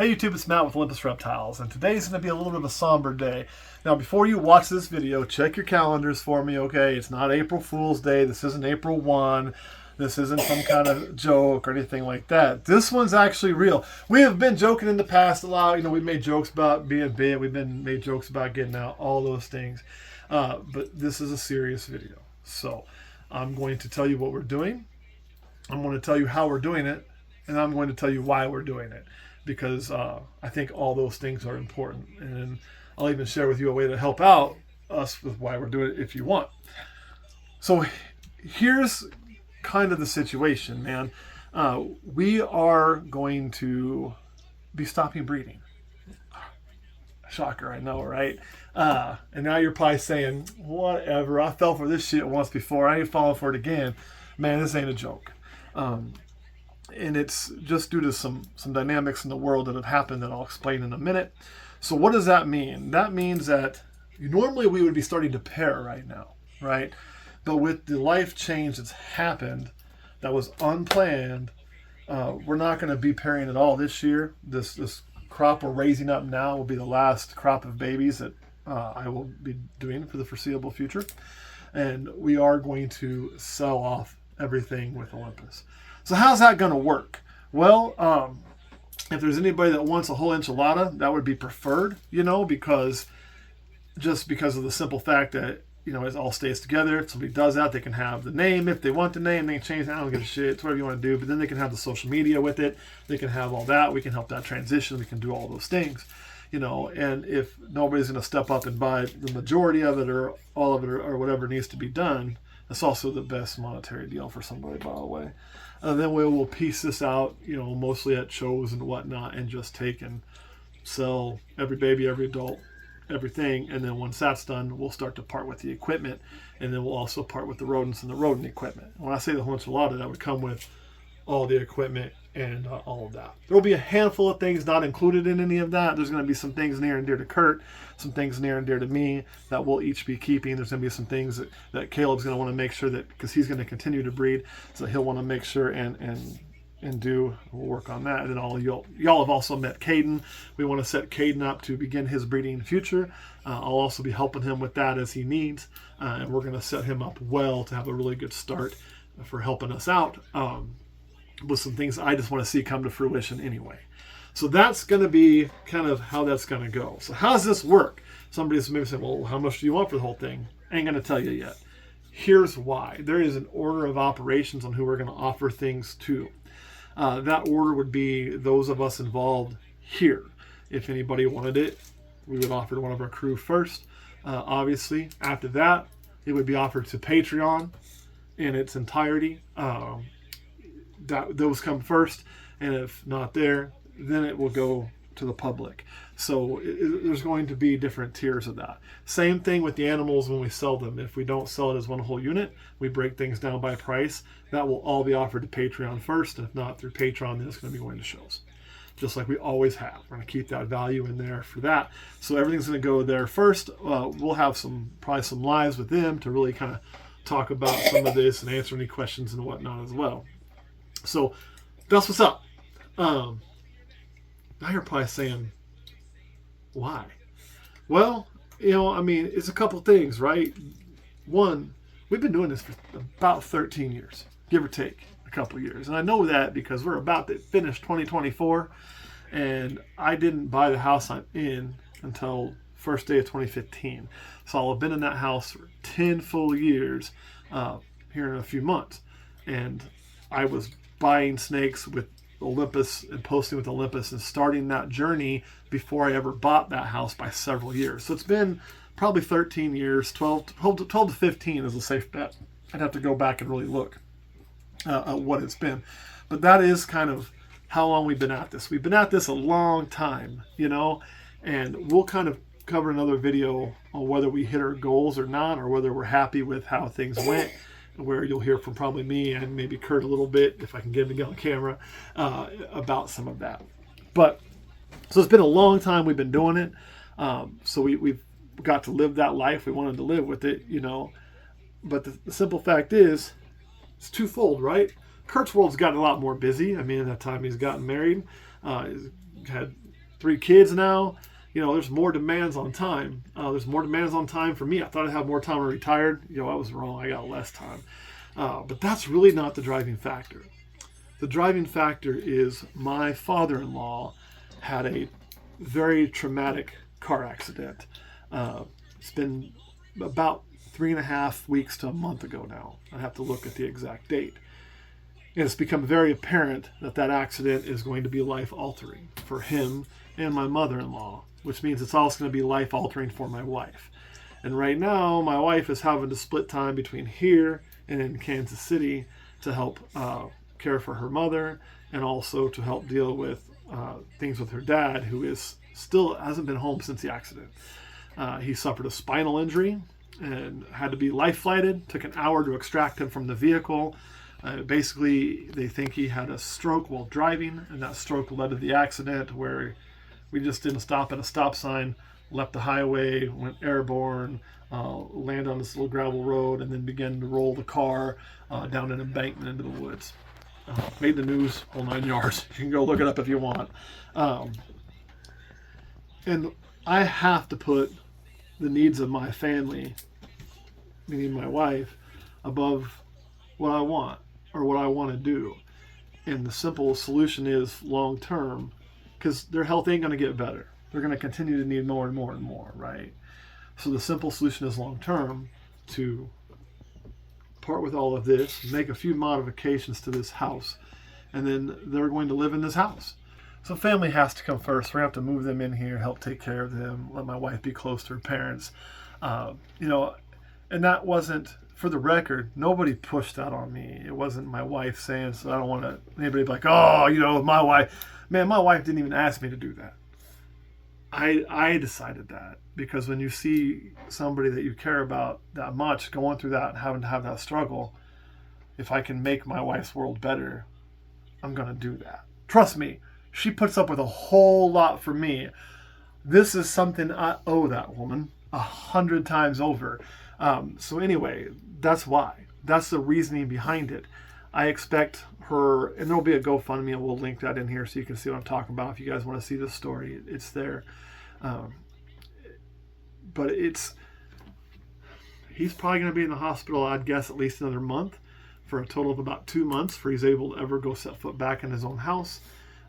Hey YouTube, it's Matt with Olympus Reptiles, and today's going to be a little bit of a somber day. Now, before you watch this video, check your calendars for me, okay? It's not April Fool's Day. This isn't April 1. This isn't some kind of joke or anything like that. This one's actually real. We have been joking in the past a lot. You know, we've made jokes about being big. We've made jokes about getting out, all those things. But this is a serious video. So I'm going to tell you what we're doing. I'm going to tell you how we're doing it. And I'm going to tell you why we're doing it. Because I think all those things are important. And I'll even share with you a way to help out us with why we're doing it if you want. So here's kind of the situation, man. We are going to be stopping breeding. Shocker, I know, right? And now you're probably saying, whatever, I fell for this shit once before, I ain't falling for it again. Man, this ain't a joke. And it's just due to some dynamics in the world that have happened that I'll explain in a minute. So what does that mean? That means that normally we would be starting to pair right now, right? But with the life change that's happened, that was unplanned, we're not going to be pairing at all this year. This crop we're raising up now will be the last crop of babies that I will be doing for the foreseeable future. And we are going to sell off everything with Olympus. So how's that going to work? Well, if there's anybody that wants a whole enchilada, that would be preferred, you know, because of the simple fact that, you know, it all stays together. If somebody does that, they can have the name. If they want the name, they can change it. I don't give a shit. It's whatever you want to do. But then they can have the social media with it. They can have all that. We can help that transition. We can do all those things, you know. And if nobody's going to step up and buy the majority of it or all of it or whatever needs to be done, that's also the best monetary deal for somebody, by the way. Then we will piece this out, you know, mostly at shows and whatnot, and just take and sell every baby, every adult, everything. And then once that's done, we'll start to part with the equipment, and then we'll also part with the rodents and the rodent equipment. When I say the whole enchilada, that would come with all the equipment and all of that. There will be a handful of things not included in any of that. There's going to be some things near and dear to Kurt, some things near and dear to me that we'll each be keeping. There's going to be some things that Caleb's going to want to make sure that, because he's going to continue to breed, so he'll want to make sure and do. We'll work on that. And then y'all have also met Caden. We want to set Caden up to begin his breeding future. I'll also be helping him with that as he needs, and we're going to set him up well to have a really good start for helping us out with some things I just want to see come to fruition anyway. So that's going to be kind of how that's going to go. So how does this work? Somebody's maybe saying, well, how much do you want for the whole thing? I ain't going to tell you yet. Here's why. There is an order of operations on who we're going to offer things to. That order would be those of us involved here. If anybody wanted it, we would offer to one of our crew first. Obviously, after that, it would be offered to Patreon in its entirety. Those come first, and if not there, then it will go to the public. So there's going to be different tiers of that. Same thing with the animals when we sell them. If we don't sell it as one whole unit, we break things down by price. That will all be offered to Patreon first, and if not through Patreon, then it's going to be going to shows. Just like we always have. We're going to keep that value in there for that. So everything's going to go there first. We'll have probably some lives with them to really kind of talk about some of this and answer any questions and whatnot as well. So that's what's up. Now you're probably saying, why? Well, you know, I mean, it's a couple things, right? One, we've been doing this for about 13 years, give or take a couple years. And I know that because we're about to finish 2024, and I didn't buy the house I'm in until first day of 2015. So I'll have been in that house for 10 full years here in a few months. And I was buying snakes with Olympus and posting with Olympus and starting that journey before I ever bought that house by several years. So it's been probably 13 years, 12 to 15 is a safe bet. I'd have to go back and really look at what it's been. But that is kind of how long we've been at this. We've been at this a long time, you know, and we'll kind of cover another video on whether we hit our goals or not, or whether we're happy with how things went, where you'll hear from probably me and maybe Kurt a little bit, if I can get him to get on camera, about some of that. But, so it's been a long time we've been doing it. So we've got to live that life. We wanted to live with it, you know. But the simple fact is, it's twofold, right? Kurt's world's gotten a lot more busy. I mean, at that time he's gotten married. He's had 3 kids now. There's more demands on time. There's more demands on time for me. I thought I'd have more time when I retired. I was wrong. I got less time. But that's really not the driving factor. The driving factor is my father-in-law had a very traumatic car accident. It's been about 3.5 weeks to a month ago now. I have to look at the exact date. And it's become very apparent that accident is going to be life-altering for him and my mother-in-law, which means it's also going to be life-altering for my wife. And right now, my wife is having to split time between here and in Kansas City to help care for her mother, and also to help deal with things with her dad, who hasn't been home since the accident. He suffered a spinal injury and had to be life flighted. Took an hour to extract him from the vehicle. Basically, they think he had a stroke while driving, and that stroke led to the accident where we just didn't stop at a stop sign, left the highway, went airborne, landed on this little gravel road, and then began to roll the car down an embankment into the woods. Made the news, whole 9 yards. You can go look it up if you want. And I have to put the needs of my family, meaning my wife, above what I want or what I want to do. And the simple solution is long term, because their health ain't going to get better. They're going to continue to need more and more and more, right? So the simple solution is long term to part with all of this, make a few modifications to this house, and then they're going to live in this house. So family has to come first. We have to move them in here, help take care of them, let my wife be close to her parents. And that wasn't, for the record, nobody pushed that on me. It wasn't my wife saying, so I don't want anybody to be like, my wife. Man, my wife didn't even ask me to do that. I decided that, because when you see somebody that you care about that much going through that and having to have that struggle, if I can make my wife's world better, I'm going to do that. Trust me, she puts up with a whole lot for me. This is something I owe that woman 100 times over. So anyway, that's why. That's the reasoning behind it. I expect her, and there'll be a GoFundMe, and we'll link that in here so you can see what I'm talking about. If you guys want to see this story, it's there. But he's probably going to be in the hospital, I'd guess, at least another month, for a total of about 2 months before he's able to ever go set foot back in his own house.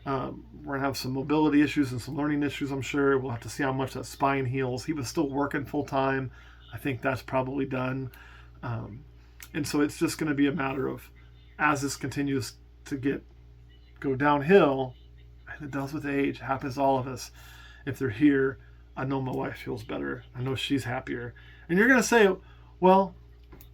We're going to have some mobility issues and some learning issues, I'm sure. We'll have to see how much that spine heals. He was still working full time. I think that's probably done. And so it's just going to be a matter of, as this continues to go downhill, and it does with age, it happens to all of us. If they're here, I know my wife feels better. I know she's happier. And you're going to say, well,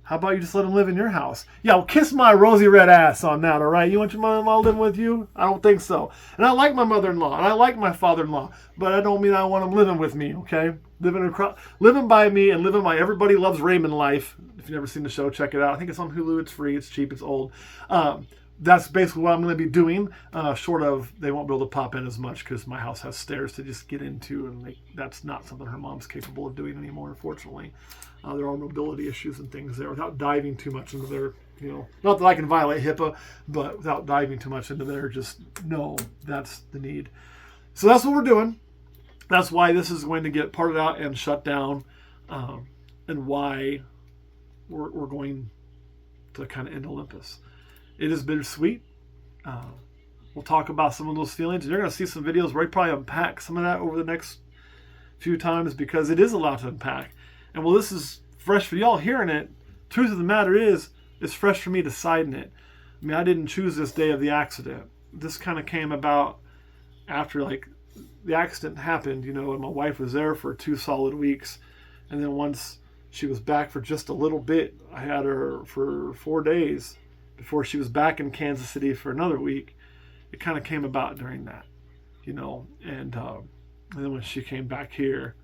how about you just let them live in your house? Yeah, well, kiss my rosy red ass on that, all right? You want your mother-in-law living with you? I don't think so. And I like my mother-in-law, and I like my father-in-law, but I don't mean I want them living with me, okay? Living by me and living my Everybody Loves Raymond life. If you've never seen the show, check it out. I think it's on Hulu. It's free. It's cheap. It's old. That's basically what I'm going to be doing, short of they won't be able to pop in as much because my house has stairs to just get into, and that's not something her mom's capable of doing anymore, unfortunately. There are mobility issues and things there, without diving too much into their, not that I can violate HIPAA, but without diving too much into there, just know that's the need. So that's what we're doing. That's why this is going to get parted out and shut down, and why we're going to kind of end Olympus. It is bittersweet. We'll talk about some of those feelings. You're going to see some videos where I probably unpack some of that over the next few times, because it is a lot to unpack. And well, this is fresh for y'all hearing it. Truth of the matter is, it's fresh for me deciding it. I mean, I didn't choose this day of the accident. This kind of came about after the accident happened, and my wife was there for 2 solid weeks. And then once she was back for just a little bit, I had her for 4 days before she was back in Kansas City for another week. It kind of came about during that, and then when she came back here,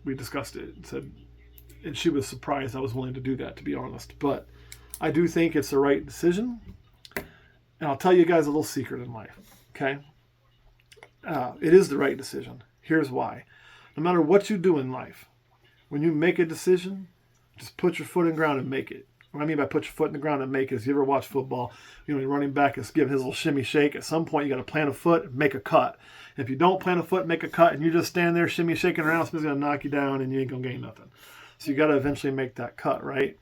we discussed it and said, and she was surprised I was willing to do that, to be honest. But I do think it's the right decision. And I'll tell you guys a little secret in life, okay? It is the right decision. Here's why. No matter what you do in life, when you make a decision, just put your foot in the ground and make it. What I mean by put your foot in the ground and make is, you ever watch football, you know, the running back is giving his little shimmy shake. At some point, you got to plant a foot and make a cut. If you don't plant a foot and make a cut, and you just stand there shimmy shaking around, somebody's going to knock you down and you ain't going to gain nothing. So you got to eventually make that cut, right?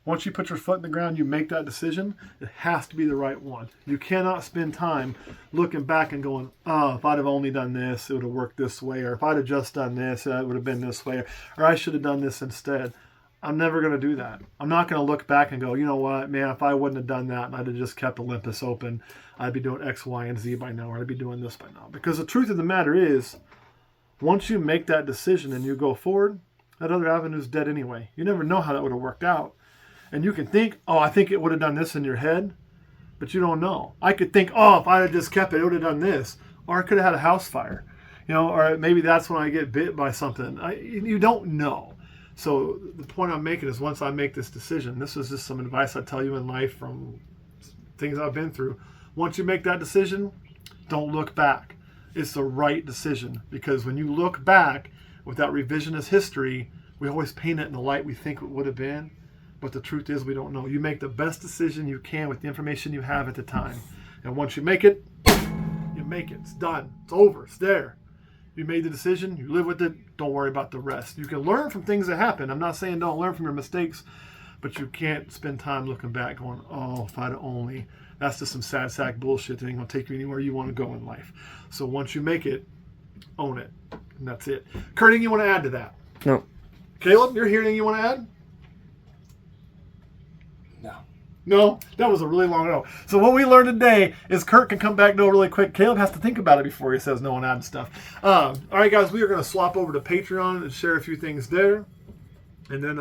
Once you put your foot in the ground, you make that decision, it has to be the right one. You cannot spend time looking back and going, oh, if I'd have only done this, it would have worked this way. Or if I'd have just done this, it would have been this way. Or I should have done this instead. I'm never going to do that. I'm not going to look back and go, you know what, man, if I wouldn't have done that and I'd have just kept Olympus open, I'd be doing X, Y, and Z by now, or I'd be doing this by now. Because the truth of the matter is, once you make that decision and you go forward, that other avenue's dead anyway. You never know how that would have worked out. And you can think, oh, I think it would have done this in your head, but you don't know. I could think, oh, if I had just kept it, it would have done this. Or I could have had a house fire. You know, or maybe that's when I get bit by something. You don't know. So the point I'm making is, once I make this decision, this is just some advice I tell you in life from things I've been through. Once you make that decision, don't look back. It's the right decision. Because when you look back with that revisionist history, we always paint it in the light we think it would have been. But the truth is, we don't know. You make the best decision you can with the information you have at the time. And once you make it, you make it. It's done. It's over. It's there. You made the decision. You live with it. Don't worry about the rest. You can learn from things that happen. I'm not saying don't learn from your mistakes, but you can't spend time looking back going, oh, if I'd only. That's just some sad sack bullshit that ain't going to take you anywhere you want to go in life. So once you make it, own it. And that's it. Kurt, anything you want to add to that? No. Caleb, you're here. Anything you want to add? No, that was a really long no. So what we learned today is Kurt can come back no really quick. Caleb has to think about it before he says no and add stuff. All right, guys, we are going to swap over to Patreon and share a few things there. And then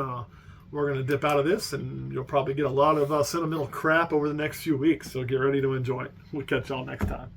we're going to dip out of this, and you'll probably get a lot of sentimental crap over the next few weeks. So get ready to enjoy it. We'll catch y'all next time.